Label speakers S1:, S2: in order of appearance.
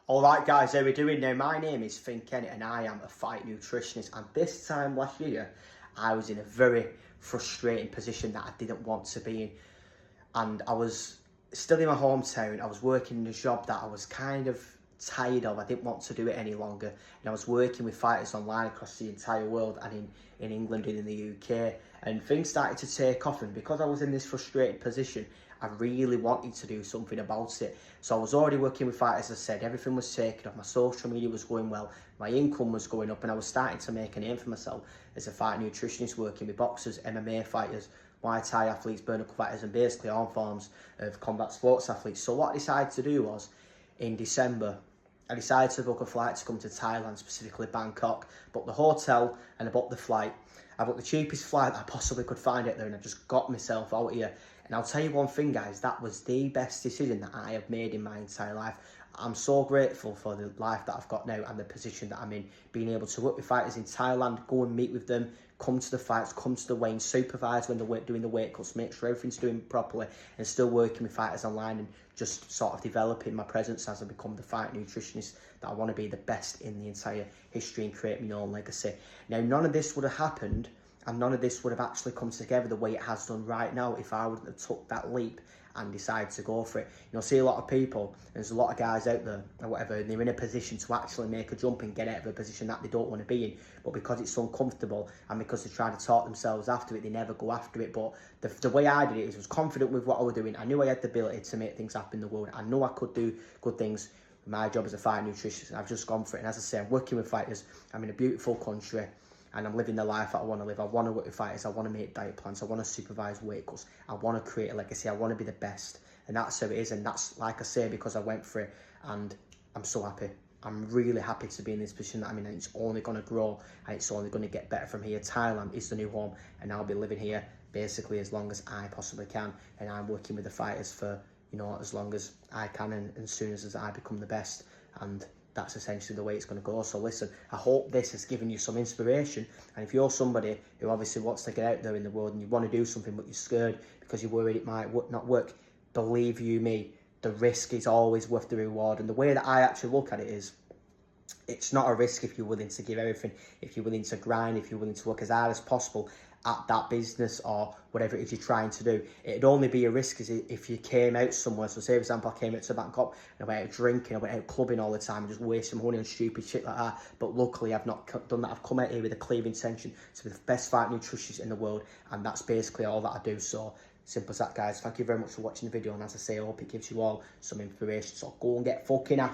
S1: Alright guys, how we doing now? My name is Finn Kennett and I am a fight nutritionist, and this time last year I was in a very frustrating position that I didn't want to be in, and I was still in my hometown. I was working in a job that I was kind of tired of. I didn't want to do it any longer, and I was working with fighters online across the entire world and in England and in the UK, and things started to take off, and because I was in this frustrated position, I really wanted to do something about it. So I was already working with fighters, as I said, everything was taken off, my social media was going well, my income was going up, and I was starting to make a name for myself as a fight nutritionist, working with boxers, MMA fighters, Muay Thai athletes, burn fighters, and basically all forms of combat sports athletes. So what I decided to do was, in December, I decided to book a flight to come to Thailand, specifically Bangkok. Booked the hotel and I booked the flight. I booked the cheapest flight that I possibly could find out there, and I just got myself out here. And I'll tell you one thing, guys, that was the best decision that I have made in my entire life. I'm so grateful for the life that I've got now and the position that I'm in, being able to work with fighters in Thailand, go and meet with them, come to the fights, come to the weigh-in, supervise when they're doing the weight cuts, make sure everything's doing properly, and still working with fighters online and just sort of developing my presence as I become the fight nutritionist that I want to be, the best in the entire history, and create my own legacy. Now, none of this would have happened, and none of this would have actually come together the way it has done right now if I wouldn't have took that leap and decided to go for it. You know, see a lot of people, there's a lot of guys out there or whatever, and they're in a position to actually make a jump and get out of a position that they don't want to be in, but because it's uncomfortable and because they're trying to talk themselves after it, they never go after it. But the way I did it is I was confident with what I was doing. I knew I had the ability to make things happen in the world. I knew I could do good things. My job as a fight nutritionist, and I've just gone for it. And as I say, I'm working with fighters. I'm in a beautiful country, and I'm living the life that I want to live. I want to work with fighters. I want to make diet plans. I want to supervise weight cuts. I want to create a legacy. I want to be the best. And that's how it is. And that's, like I say, because I went for it, and I'm so happy. I'm really happy to be in this position that I'm in, and it's only going to grow, and it's only going to get better from here. Thailand is the new home, and I'll be living here basically as long as I possibly can. And I'm working with the fighters for, you know, as long as I can, and as soon as I become the best. And that's essentially the way it's going to go. So listen, I hope this has given you some inspiration, and if you're somebody who obviously wants to get out there in the world and you want to do something but you're scared because you're worried it might not work, believe you me, the risk is always worth the reward. And the way that I actually look at it is, it's not a risk if you're willing to give everything, if you're willing to grind, if you're willing to work as hard as possible at that business or whatever it is you're trying to do. It'd only be a risk if you came out somewhere. So say, for example, I came out to Bangkok and I went out drinking, I went out clubbing all the time and just wasting money on stupid shit like that. But luckily I've not done that. I've come out here with a clear intention to be the best fight nutritionist in the world, and that's basically all that I do. So simple as that, guys. Thank you very much for watching the video, and as I say, I hope it gives you all some inspiration. So go and get fucking after